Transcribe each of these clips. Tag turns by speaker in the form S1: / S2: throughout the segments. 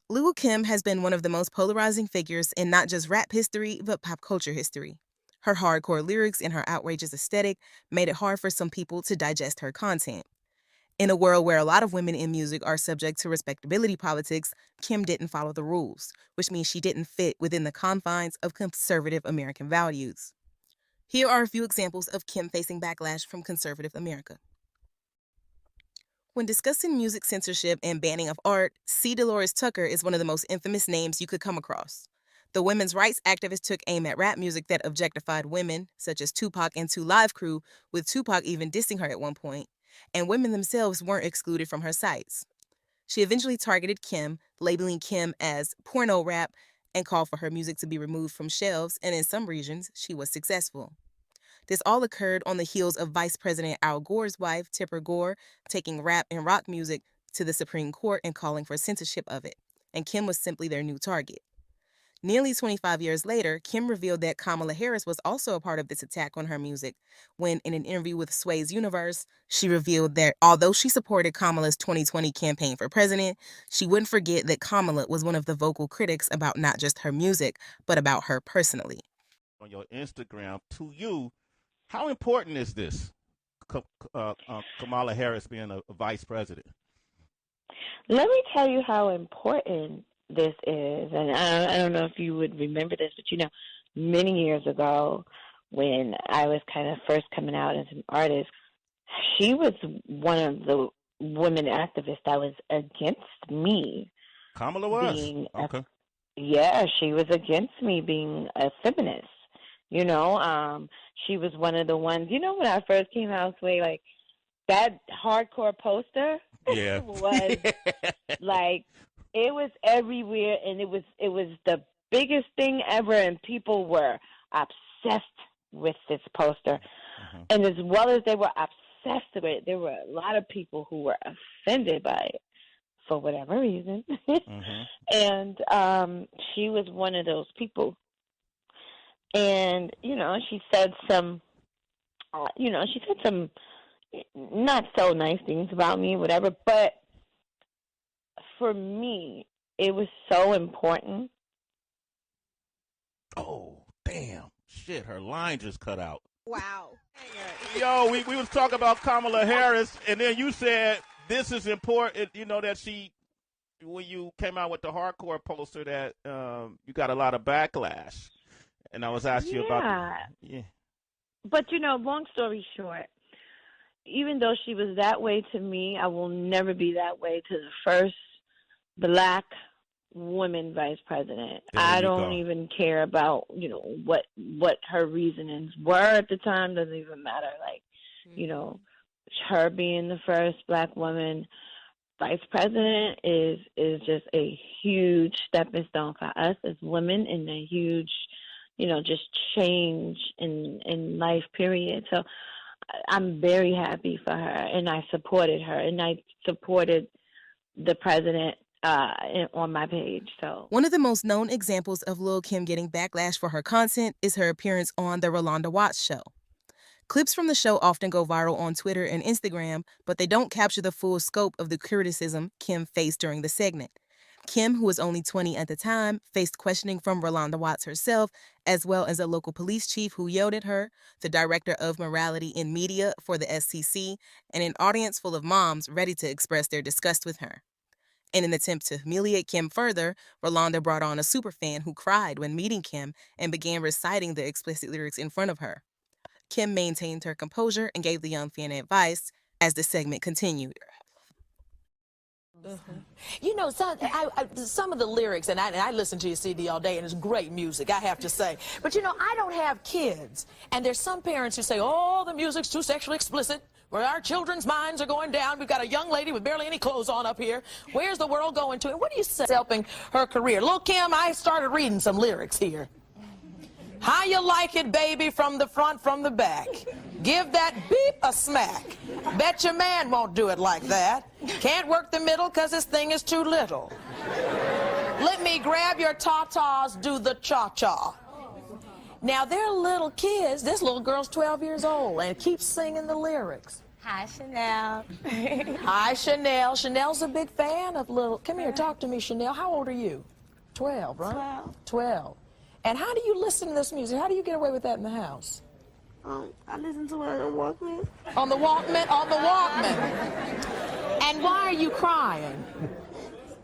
S1: Lil Kim has been one of the most polarizing figures in not just rap history, but pop culture history. Her hardcore lyrics and her outrageous aesthetic made it hard for some people to digest her content. In a world where a lot of women in music are subject to respectability politics, Kim didn't follow the rules, which means she didn't fit within the confines of conservative American values. Here are a few examples of Kim facing backlash from conservative America. When discussing music censorship and banning of art, C. Dolores Tucker is one of the most infamous names you could come across. The women's rights activist took aim at rap music that objectified women, such as Tupac and 2 Live Crew, with Tupac even dissing her at one point, and women themselves weren't excluded from her sites. She eventually targeted Kim, labeling Kim as porno rap, and called for her music to be removed from shelves, and in some regions, she was successful. This all occurred on the heels of Vice President Al Gore's wife, Tipper Gore, taking rap and rock music to the Supreme Court and calling for censorship of it, and Kim was simply their new target. Nearly 25 years later, Kim revealed that Kamala Harris was also a part of this attack on her music when, in an interview with Sway's Universe, she revealed that although she supported Kamala's 2020 campaign for president, she wouldn't forget that Kamala was one of the vocal critics about not just her music, but about her personally.
S2: On your Instagram, to you, how important is this, Kamala Harris being a vice president?
S3: Let me tell you how important this is. And I don't know if you would remember this, but, many years ago when I was kind of first coming out as an artist, she was one of the women activists that was against me.
S2: Kamala was? Okay.
S3: Yeah, she was against me being a feminist. She was one of the ones, when I first came out, like that hardcore poster
S2: yeah.
S3: was like, it was everywhere, and it was the biggest thing ever, and people were obsessed with this poster.
S2: Mm-hmm.
S3: And as well as they were obsessed with it, there were a lot of people who were offended by it for whatever reason.
S2: Mm-hmm.
S3: And she was one of those people. And, she said some not so nice things about me, whatever. But for me, it was so important.
S2: Oh, damn. Shit, her line just cut out.
S1: Wow.
S2: Yo, we was talking about Kamala Harris, and then you said this is important, that she, when you came out with the hardcore poster, that you got a lot of backlash. And I was asking you about that. Yeah.
S3: But, long story short, even though she was that way to me, I will never be that way to the first Black woman vice president. I don't even care about, what her reasonings were at the time. Doesn't even matter. Like, her being the first Black woman vice president is just a huge stepping stone for us as women, and a huge, just change in life, period. So I'm very happy for her, and I supported her, and I supported the president on my page. So
S1: one of the most known examples of Lil Kim getting backlash for her content is her appearance on The Rolanda Watts Show. Clips from the show often go viral on Twitter and Instagram, but they don't capture the full scope of the criticism Kim faced during the segment. Kim, who was only 20 at the time, faced questioning from Rolanda Watts herself, as well as a local police chief who yelled at her, the director of morality in media for the SCC, and an audience full of moms ready to express their disgust with her. In an attempt to humiliate Kim further, Rolanda brought on a superfan who cried when meeting Kim and began reciting the explicit lyrics in front of her. Kim maintained her composure and gave the young fan advice as the segment continued.
S4: Some of the lyrics, and I listen to your CD all day, and it's great music, I have to say. But, I don't have kids. And there's some parents who say, oh, the music's too sexually explicit, where our children's minds are going down. We've got a young lady with barely any clothes on up here. Where's the world going to? And what do you say helping her career? Lil Kim, I started reading some lyrics here. How you like it, baby, from the front, from the back. Give that beep a smack. Bet your man won't do it like that. Can't work the middle because this thing is too little. Let me grab your tatas, do the cha-cha. Now, they're little kids. This little girl's 12 years old and keeps singing the lyrics.
S5: Hi, Chanel.
S4: Hi, Chanel. Chanel's a big fan of Lil. Come here, talk to me, Chanel. How old are you? 12, right?
S5: 12.
S4: 12. And how do you listen to this music? How do you get away with that in the house?
S5: I listen to it on the Walkman.
S4: On the Walkman? On the Walkman. And why are you crying?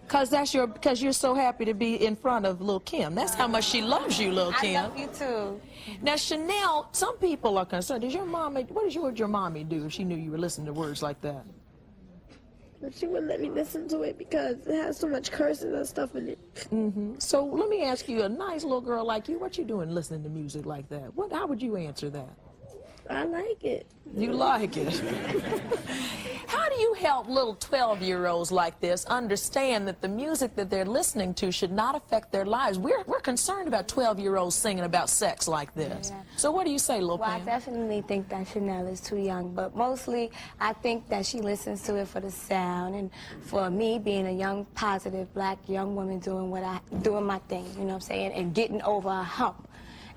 S4: Because you're so happy to be in front of Lil Kim. That's how much she loves you, Lil Kim.
S5: I love you too.
S4: Now, Chanel, some people are concerned. What would your mommy do if she knew you were listening to words like that?
S5: But she wouldn't let me listen to it because it has so much curses and stuff in it.
S4: Mm-hmm. So let me ask you, a nice little girl like you, what you doing listening to music like that? How would you answer that?
S5: I like it.
S4: You like it. How do you help little 12-year-olds like this understand that the music that they're listening to should not affect their lives? We're concerned about 12-year-olds singing about sex like this.
S5: Yeah.
S4: So what do you say, Lil Kim?
S5: Well, I definitely think that Chanel is too young, but mostly I think that she listens to it for the sound and for me being a young, positive, black young woman doing my thing, you know what I'm saying, and getting over a hump.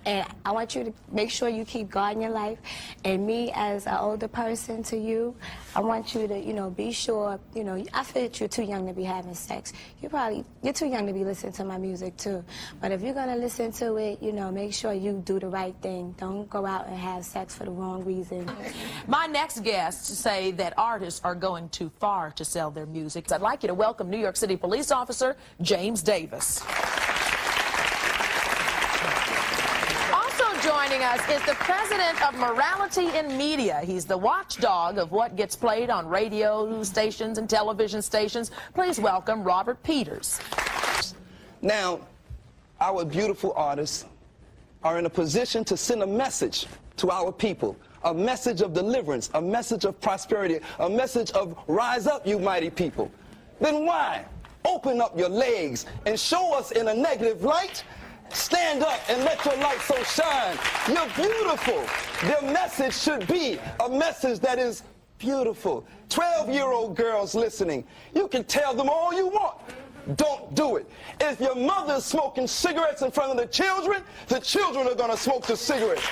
S5: And I want you to make sure you keep God in your life. And me, as an older person to you, I want you to, be sure, I feel that you're too young to be having sex. You're too young to be listening to my music, too. But if you're going to listen to it, make sure you do the right thing. Don't go out and have sex for the wrong reason.
S4: My next guests say that artists are going too far to sell their music. I'd like you to welcome New York City police officer James Davis. Joining us is the president of Morality in Media. He's the watchdog of what gets played on radio stations and television stations. Please welcome Robert Peters.
S6: Now, our beautiful artists are in a position to send a message to our people, a message of deliverance, a message of prosperity, a message of rise up, you mighty people. Then why open up your legs and show us in a negative light? Stand up and let your light so shine. You're beautiful. Their message should be a message that is beautiful. 12-year-old girls listening, you can tell them all you want. Don't do it. If your mother's smoking cigarettes in front of the children are going to smoke the cigarettes.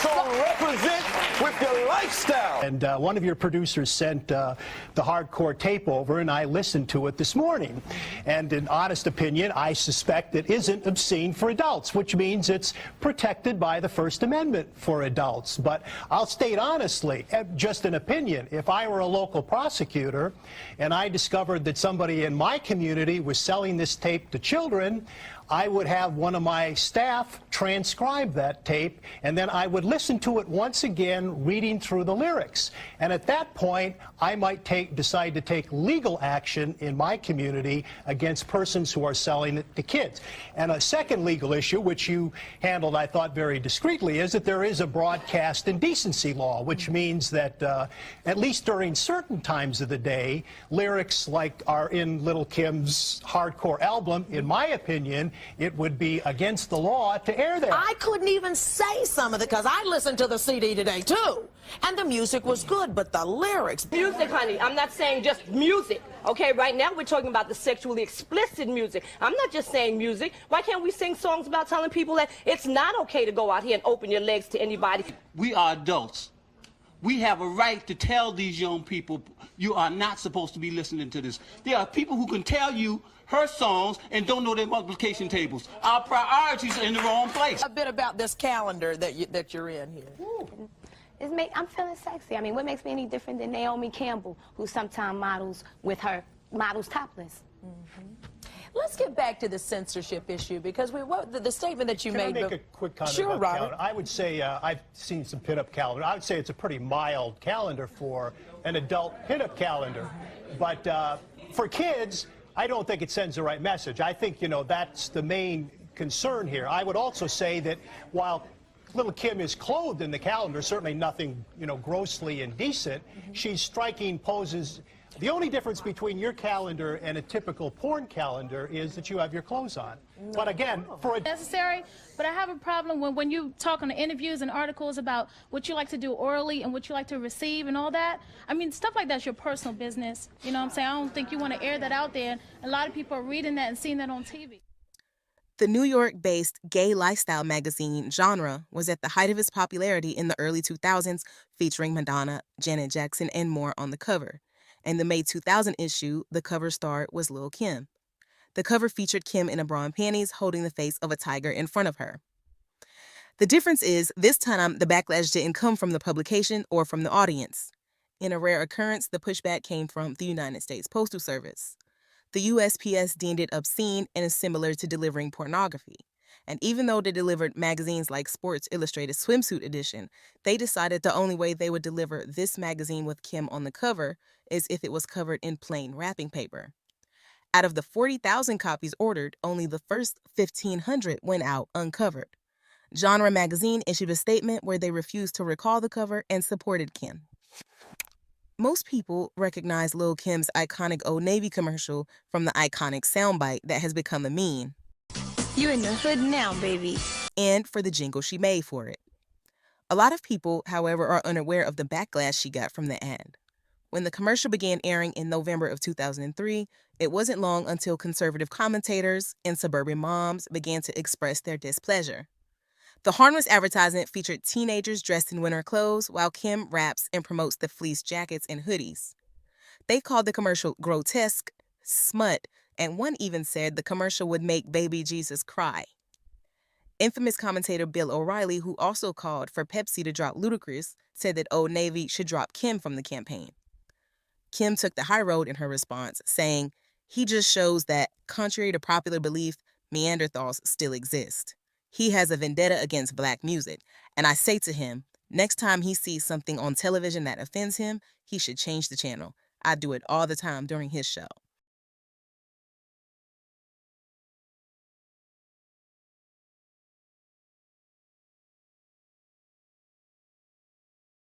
S6: So represent with your lifestyle.
S7: And one of your producers sent the hardcore tape over, and I listened to it this morning. And in honest opinion, I suspect it isn't obscene for adults, which means it's protected by the First Amendment for adults. But I'll state honestly, just an opinion, if I were a local prosecutor and I discovered that somebody in my community was selling this tape to children, I would have one of my staff transcribe that tape, and then I would listen to it once again, reading through the lyrics. And at that point, I might decide to take legal action in my community against persons who are selling it to kids. And a second legal issue, which you handled, I thought, very discreetly, is that there is a broadcast indecency law, which means that at least during certain times of the day, lyrics like are in Lil Kim's hardcore album, in my opinion, it would be against the law to air that.
S4: I couldn't even say some of it because I listened to the CD today, too. And the music was good, but the lyrics...
S8: Music, honey. I'm not saying just music. Okay, right now we're talking about the sexually explicit music. I'm not just saying music. Why can't we sing songs about telling people that it's not okay to go out here and open your legs to anybody?
S9: We are adults. We have a right to tell these young people, you are not supposed to be listening to this. There are people who can tell you her songs and don't know their multiplication tables. Our priorities are in the wrong place.
S4: A bit about this calendar that you're in here.
S5: I'm feeling sexy. I mean, what makes me any different than Naomi Campbell, who sometimes models topless?
S4: Mm-hmm. Let's get back to the censorship issue, because the statement that you made...
S7: Can I make a quick comment
S4: sure,
S7: about
S4: Robert.
S7: calendar? I would say, I've seen some pinup calendar. I would say it's a pretty mild calendar for an adult pinup calendar. But for kids, I don't think it sends the right message. I think, that's the main concern here. I would also say that while Lil Kim is clothed in the calendar, certainly nothing, grossly indecent, she's striking poses. The only difference between your calendar and a typical porn calendar is that you have your clothes on. But again, for a...
S10: necessary, but I have a problem when you talk on the interviews and articles about what you like to do orally and what you like to receive and all that. I mean, stuff like that's your personal business. You know what I'm saying? I don't think you want to air that out there. A lot of people are reading that and seeing that on TV.
S1: The New York-based gay lifestyle magazine Genre was at the height of its popularity in the early 2000s, featuring Madonna, Janet Jackson, and more on the cover. In the May 2000 issue, the cover star was Lil Kim. The cover featured Kim in a bra and panties holding the face of a tiger in front of her. The difference is, this time, the backlash didn't come from the publication or from the audience. In a rare occurrence, the pushback came from the United States Postal Service. The USPS deemed it obscene and is similar to delivering pornography. And even though they delivered magazines like Sports Illustrated Swimsuit Edition, they decided the only way they would deliver this magazine with Kim on the cover is if it was covered in plain wrapping paper. Out of the 40,000 copies ordered, only the first 1,500 went out uncovered. Genre magazine issued a statement where they refused to recall the cover and supported Kim. Most people recognize Lil Kim's iconic Old Navy commercial from the iconic soundbite that has become a meme.
S5: You in the hood now, baby.
S1: And for the jingle she made for it. A lot of people, however, are unaware of the backlash she got from the ad. When the commercial began airing in November of 2003, it wasn't long until conservative commentators and suburban moms began to express their displeasure. The harmless advertisement featured teenagers dressed in winter clothes while Kim raps and promotes the fleece jackets and hoodies. They called the commercial grotesque, smut, and one even said the commercial would make baby Jesus cry. Infamous commentator Bill O'Reilly, who also called for Pepsi to drop Ludacris, said that Old Navy should drop Kim from the campaign. Kim took the high road in her response, saying, "He just shows that, contrary to popular belief, Neanderthals still exist. He has a vendetta against black music, and I say to him, next time he sees something on television that offends him, he should change the channel. I do it all the time during his show."